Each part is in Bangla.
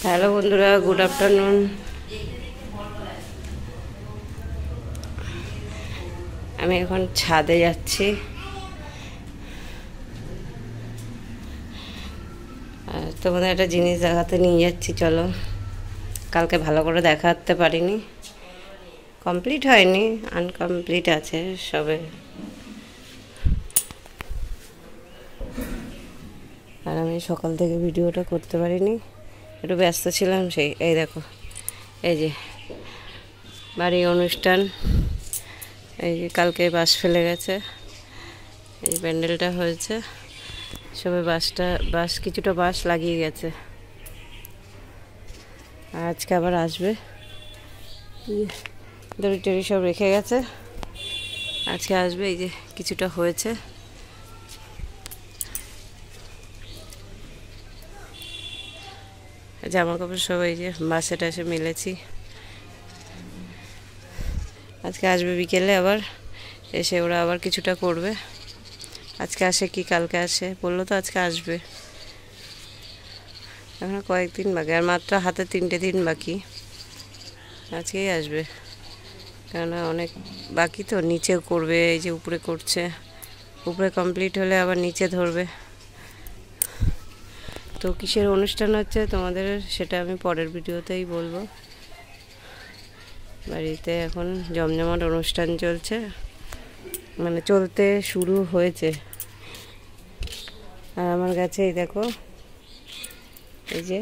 হ্যালো বন্ধুরা, গুড আফটারনুন। আমি এখন ছাদে যাচ্ছি। আর তোমাদের একটা জিনিস দেখাতে নিয়ে যাচ্ছি, চলো। কালকে ভালো করে দেখাতে পারিনি, কমপ্লিট হয়নি, আনকমপ্লিট আছে সবে। আর আমি সকাল থেকে ভিডিওটা করতে পারিনি, একটু ব্যস্ত ছিলাম। এই দেখো, এই যে বাড়ি অনুষ্ঠান, এই যে কালকে বাঁশ ফেলে গেছে, এই প্যান্ডেলটা হয়েছে, সবে বাঁশ কিছুটা বাঁশ লাগিয়ে গেছে। আর আজকে আবার আসবে, দড়ি টড়ি সব রেখে গেছে, আজকে আসবে। এই যে কিছুটা হয়েছে, জামা কাপড় সব এই যে বাসে টাসে মিলেছি। আজকে আসবে বিকেলে, আবার এসে ওরা আবার কিছুটা করবে। আজকে আসে কি কালকে আসে বললো তো, আজকে আসবে। এখন কয়েকদিন বাকি, আর মাত্র হাতে 3টে দিন বাকি, আজকেই আসবে। কেননা অনেক বাকি তো, নিচেও করবে, এই যে উপরে করছে, উপরে কমপ্লিট হলে আবার নিচে ধরবে। তো কিসের অনুষ্ঠান হচ্ছে তোমাদের সেটা আমি পরের ভিডিওতেই বলবো। বাড়িতে এখন জমজমাট অনুষ্ঠান চলছে, মানে চলতে শুরু হয়েছে। আর আমার কাছে এই দেখো, এই যে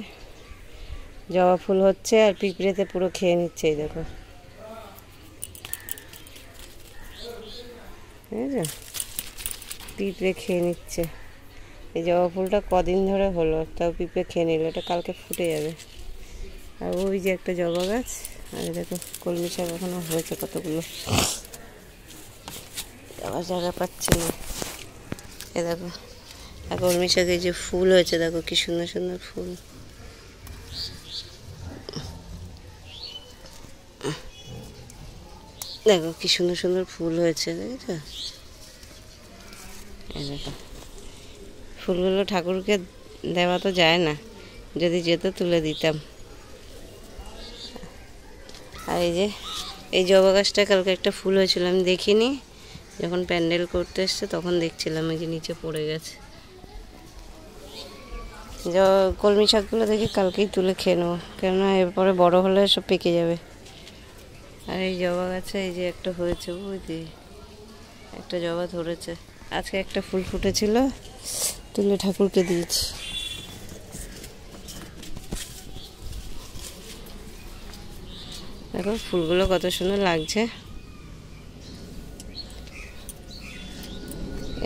জবা ফুল হচ্ছে, আর পিঁপড়েতে পুরো খেয়ে নিচ্ছে। এই দেখো, বুঝেছো, পিঁপড়ে খেয়ে নিচ্ছে। এই জবা ফুলটা কদিন ধরে হলো, তাও পিঁপড়ে খেয়ে নিল, এটা কালকে ফুটে যাবে। আর ওই যে একটা জবা গাছ, আর দেখো কলমি শাক এখনো হয়েছে কতগুলো, আবার জায়গা পাচ্ছে না। এ দেখো, আর কলমি শাকে যে ফুল হয়েছে, দেখো কি সুন্দর সুন্দর ফুল। দেখো কি সুন্দর সুন্দর ফুল হয়েছে, দেখেছো? এই দেখো, ফুলগুলো ঠাকুরকে দেওয়া তো যায় না, যদি যেত তুলে দিতাম। আর এই যে এই জবা গাছটা কালকে একটা ফুল হয়েছিল, আমি দেখিনি, যখন প্যান্ডেল করতে এসছে তখন দেখছিলাম, এই যে নিচে পড়ে গেছে। কলমি শাকগুলো দেখি কালকেই তুলে খেয়ে নেবো, কেননা এরপরে বড় হলে সব পেকে যাবে। আর এই জবা গাছে এই যে একটা হয়েছে, বুঝলি, একটা জবা ধরেছে। আজকে একটা ফুল ফুটেছিল, তুলে ঠাকুরকে দিয়েছি। দেখো ফুলগুলো কত সুন্দর লাগছে,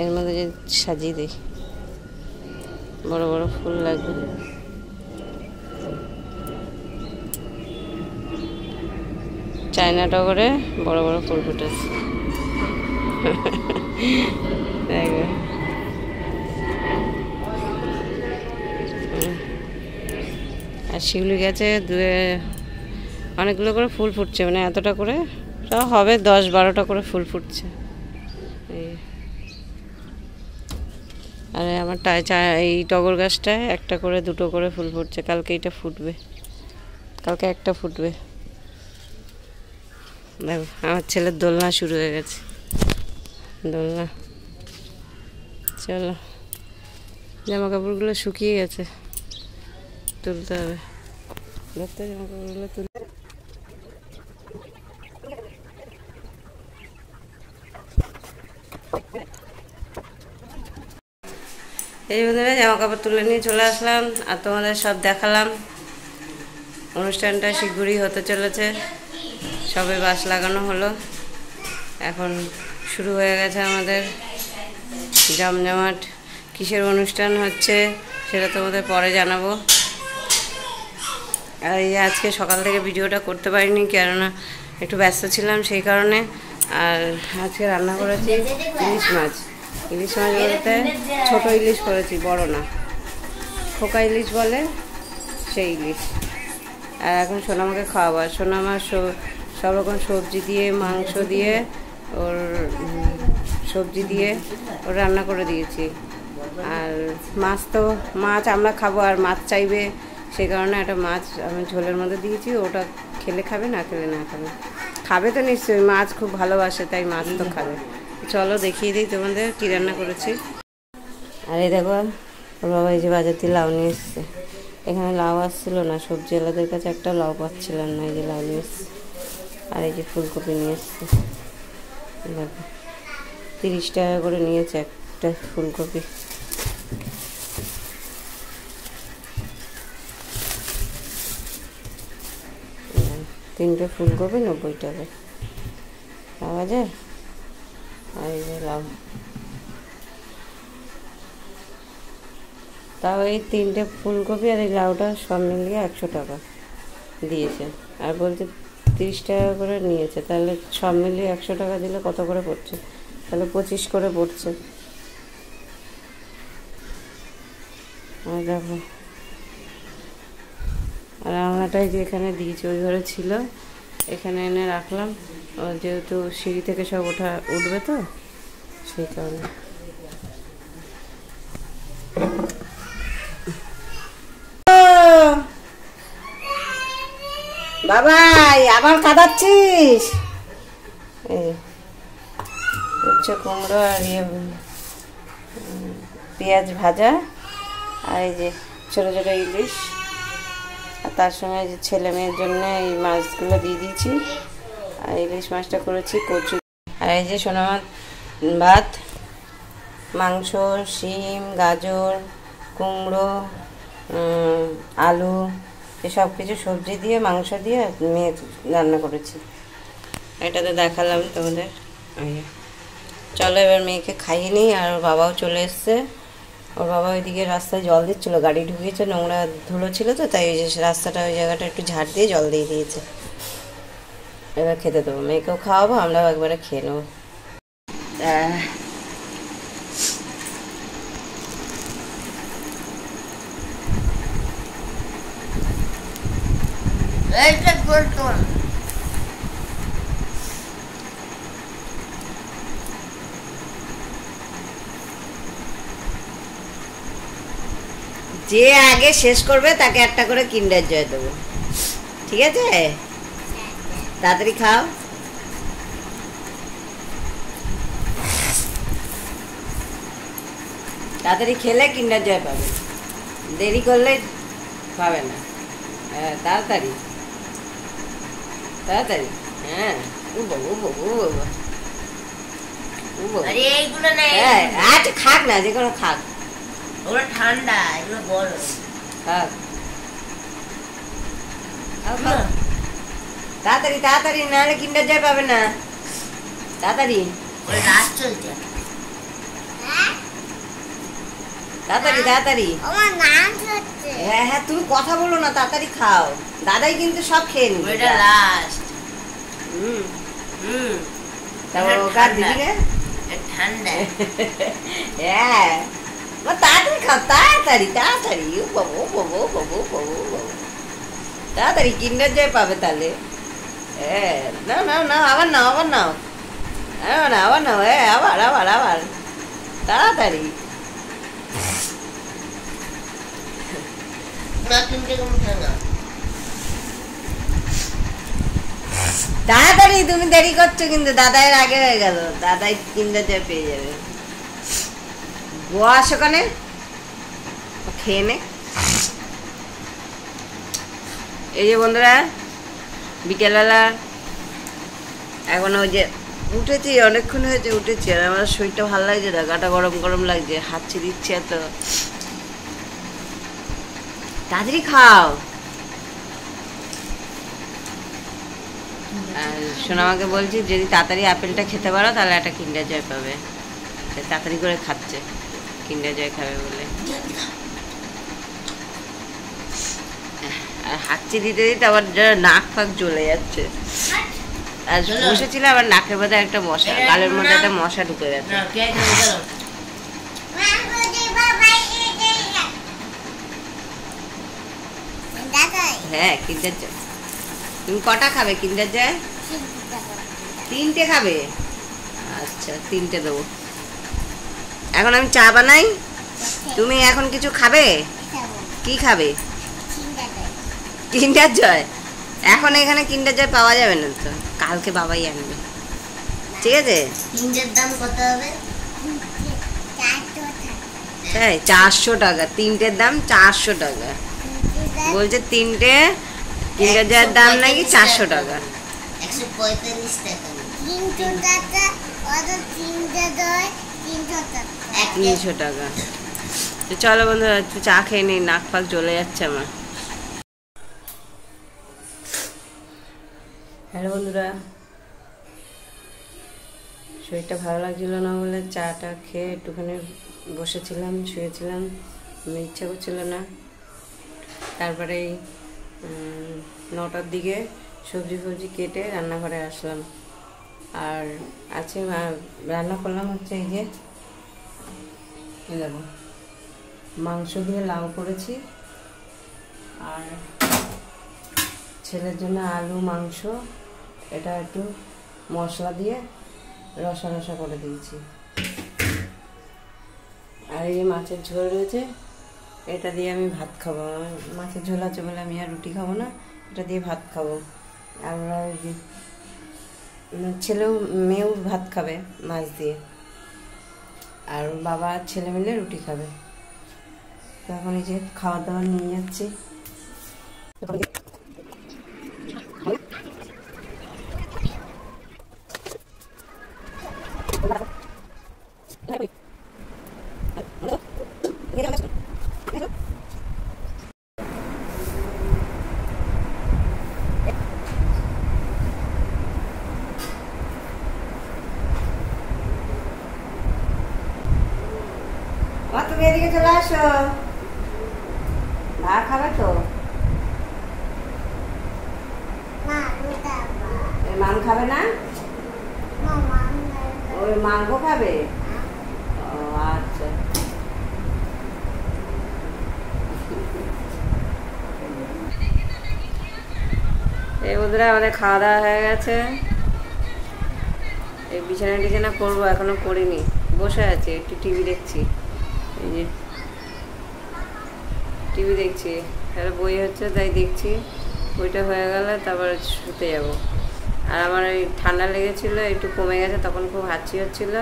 এর মধ্যে যে সাজিয়ে দিই, বড় বড় ফুল লাগবে। চায়না টগরে বড় বড় ফুল ফুটেছে। দেখবে, আর শিউলি গাছে অনেকগুলো করে ফুল ফুটছে, মানে এতটা করে সব হবে, 10-12টা করে ফুল ফুটছে। আর আমার এই টগর গাছটায় একটা করে 2টো করে ফুল ফুটছে, কালকে এটা ফুটবে, কালকে একটা ফুটবে। দেখো আমার ছেলের দোলনা শুরু হয়ে গেছে, দোলনা। চলো, জামা কাপড়গুলো শুকিয়ে গেছে, তুলতে হবে, ধরতে জামা কাপড়গুলো তুলতে। এই বন্ধুরা, জামা কাপড় তুলে নিয়ে চলে আসলাম, আর তোমাদের সব দেখালাম। অনুষ্ঠানটা শীঘ্রই হতে চলেছে, সবে বাঁশ লাগানো হলো, এখন শুরু হয়ে গেছে আমাদের জমজমাট। কিসের অনুষ্ঠান হচ্ছে সেটা তোমাদের পরে জানাবো। আর এই আজকে সকাল থেকে ভিডিওটা করতে পারিনি, কেননা একটু ব্যস্ত ছিলাম সেই কারণে। আর আজকে রান্না করেছি ইলিশ মাছ। ইলিশ মাছ বলতে ছোটো ইলিশ করেছি, বড় না, খোকা ইলিশ বলে, সেই ইলিশ। আর এখন সোনামাকে খাওয়াবো, আর সোনামা সব রকম সবজি দিয়ে, মাংস দিয়ে, ওর সবজি দিয়ে ওর রান্না করে দিয়েছি। আর মাছ আমরা খাবো, আর মাছ চাইবে, সেই কারণে একটা মাছ আমি ঝোলের মধ্যে দিয়েছি, ওটা খেলে খাবে, না খেলে না খাবে। খাবে তো নিশ্চয়ই, মাছ খুব ভালোবাসে, তাই মাছ তো খাবে। চলো দেখিয়ে দিই তোমাদের কী রান্না করেছি। আর এই দেখো ওর বাবা এই যে বাজার দিয়ে লাউ নিয়ে এসছে। এখানে লাউ আসছিল না, সবজিওয়ালাদের কাছে একটা লাউ পাচ্ছিলাম না, এই যে লাউ নিয়ে এসছে। আর এই যে ফুলকপি নিয়ে এসছে, দেখো 30 টাকা করে নিয়েছে একটা ফুলকপি। তিনটে ফুলকপি 90 টাকা পাওয়া যায়। আর এই যে লাউ, তাও এই 3টে ফুলকপি আর এই লাউটা সব মিলিয়ে 100 টাকা দিয়েছে। আর বলতে 30 টাকা করে নিয়েছে, তাহলে সব মিলিয়ে 100 টাকা দিলে কত করে পড়ছে? তাহলে 25 করে পড়ছে। আর দেখো, আর রান্নাটাই যে এখানে দিয়েছি, ওই ঘরে ছিল, এখানে এনে রাখলাম। যেহেতু সিঁড়ি থেকে সব উঠবে তো, সেই কারণে। বাবাই আবার কাঁদাচ্ছিস? উচ্ছে কুমড়ো আর পেঁয়াজ ভাজা, আর এই যে ছোটো ছোটো ইলিশ, আর তার সঙ্গে যে ছেলে মেয়ের জন্য এই মাছগুলো দিয়ে দিয়েছি। আর ইলিশ মাছটা করেছি কচু। আর এই যে সোনা মাছ ভাত, মাংস, শিম, গাজর, কুমড়ো, আলু, এসব কিছু সবজি দিয়ে মাংস দিয়ে মেয়ে রান্না করেছি। এটাতে দেখালাম তোমাদের। চলো এবার মেয়েকে খাইয়ে নিই। আর ওর বাবাও চলে এসছে। ওর বাবা ওইদিকে রাস্তায় জল দিচ্ছিলো, গাড়ি ঢুকিয়েছে, নোংরা ধুলো ছিল তো, তাই ওই যে রাস্তাটা ওই জায়গাটা একটু ঝাড় দিয়ে জল দিয়ে দিয়েছে। এবার খেতে দেবো, মেয়েকেও খাওয়াবো, আমরাও একবারে খেয়ে নেবো। যে আগে শেষ করবে তাকে একটা করে কিন্ডার জয় দেবো, ঠিক আছে? তাড়াতাড়ি খাও। তাড়াতাড়ি খেলে কিন্ডার জয় পাবে, দেরি করলে পাবে না। হ্যাঁ তাড়াতাড়ি তাড়াতাড়ি। হ্যাঁ ও বাবু বাবু বাবা, আচ্ছা খাক না, যে কোনো খাক, ওগুলো ঠান্ডা, এগুলো গরম। খাক তাড়াতাড়ি তাড়াতাড়ি, নাহলে কিন্ডার জয় পাবে না। তাড়াতাড়ি রাত চলছে, তাড়াতাড়ি তাড়াতাড়ি। হ্যাঁ হ্যাঁ তুমি কথা বলো না, তাড়াতাড়ি খাও। দাদাই কিন্তু সব খেয়ে নিবে, এটা লাস্ট। তারপর কার দিবি রে? ঠান্ডা। হ্যাঁ তাড়াতাড়ি খাও, তাড়াতাড়ি তাড়াতাড়ি। ও বাবু বাবু বাবু বাবু বাবু, তাড়াতাড়ি কিন্ডার জয় পাবে তাহলে। হ্যাঁ নাও নাও নাও, আবার নাও আবার নাও, আবার নাও, হ্যাঁ আবার আবার আবার, তাড়াতাড়ি তাড়াতাড়ি। তুমি দেরি করছো কিন্তু, দাদাইয়ের আগে হয়ে গেল, দাদাই কিন্ডার জয় পেয়ে যাবে। বস ওখানে খেয়ে নে। এই যে বন্ধুরা, বিকেলবেলা এখন ওই যে উঠেছি, অনেকক্ষণ হয়েছে উঠেছি, আর আমার শরীরটা ভালো লাগছে না, গাটা গরম গরম লাগছে, হাঁচি দিচ্ছে এত। তাড়াতাড়ি খাও। আর সোনামাকে বলছি যদি তাড়াতাড়ি আপেলটা খেতে পারো তাহলে একটা কিন্ডার জয় পাবে। তাড়াতাড়ি করে খাচ্ছে, কিন্ডার জয় খাবে বলে। আর হাঁচি দিতে দিতে আবার নাক ফাঁক জ্বলে যাচ্ছে। আর বসেছিল আবার নাকের মধ্যে একটা মশা, গালের মধ্যে একটা মশা ঢুকে যাচ্ছে। হ্যাঁ কিন্ডার জয়। তুমি কটা খাবে কিন্ডার জয়? 3টে খাবে? আচ্ছা 3টে দেবো। এখন আমি চা বানাই, তুমি এখন কিছু খাবে? কি খাবে? কিন্ডার জয় এখন এখানে কিন্ডার জয় পাওয়া যাবে না তো, কালকে বাবাই আনবে। ঠিক আছে, কিন্ডার দাম কত হবে? তাই 400 টাকা, তিনটের দাম 400 টাকা। বলছে তিনটে কিন্ডার জয়ের দাম নাকি 400 টাকা। 145 টাকা। 300 টাকা। তো চলো বন্ধুরা একটু চা খেয়ে নিই, নাক ফাক জ্বলে যাচ্ছে আমার। হ্যালো বন্ধুরা, শরীরটা ভালো লাগছিল না বলে চাটা খেয়ে একটুখানি বসেছিলাম, শুয়েছিলাম, ইচ্ছা করছিল না। তারপরে 9টার দিকে সবজি ফবজি কেটে রান্নাঘরে আসলাম। আর আজকে রান্না করলাম হচ্ছে এই যে দেখো, মাংস দিয়ে লাউ করেছি, আর ছেলের জন্য আলু মাংস, এটা একটু মশলা দিয়ে রসা রসা করে দিয়েছি। আর এই যে মাছের ঝোল রয়েছে, এটা দিয়ে আমি ভাত খাবো। মাছের ঝোল আছে বলে আমি আর রুটি খাবো না, এটা দিয়ে ভাত খাবো। আমরা ছেলেও মেয়েও ভাত খাবে মাছ দিয়ে, আর বাবা ছেলে মিলে রুটি খাবে। তো এখন এই যে খাবার দাবার নিয়ে যাচ্ছি। তুমি এদিকে চলে আসো, ভাত খাবে তো? মাম খাবে না? ওই মাংস খাবে? ও আচ্ছা। এই বন্ধুরা আমাদের খাওয়া দাওয়া হয়ে গেছে। এই বিছানা টিছানা করবো, এখনো করিনি, বসে আছি একটু টিভি দেখছি। এই যে টিভি দেখছি, তাহলে বই হচ্ছে তাই দেখছি, বইটা হয়ে গেলে তারপর শুতে যাব। আর আমার এই ঠান্ডা লেগেছিলো, একটু কমে গেছে, তখন খুব হাঁচি হচ্ছিলো,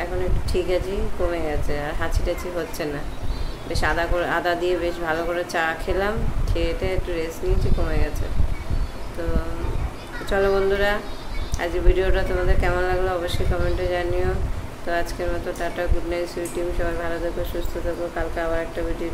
এখন একটু ঠিক আছে, কমে গেছে, আর হাঁচি টাচি হচ্ছে না। বেশ আদা দিয়ে বেশ ভালো করে চা খেলাম, খেয়ে একটু রেস্ট নিয়েছি, কমে গেছে। তো চলো বন্ধুরা, আজকের ভিডিওটা তোমাদের কেমন লাগলো অবশ্যই কমেন্টে জানিও। তো আজকের মতো tata, good night, sweet dream, সবাই ভালো থেকো, সুস্থ থেকো। কালকে আবার একটা ভিডিও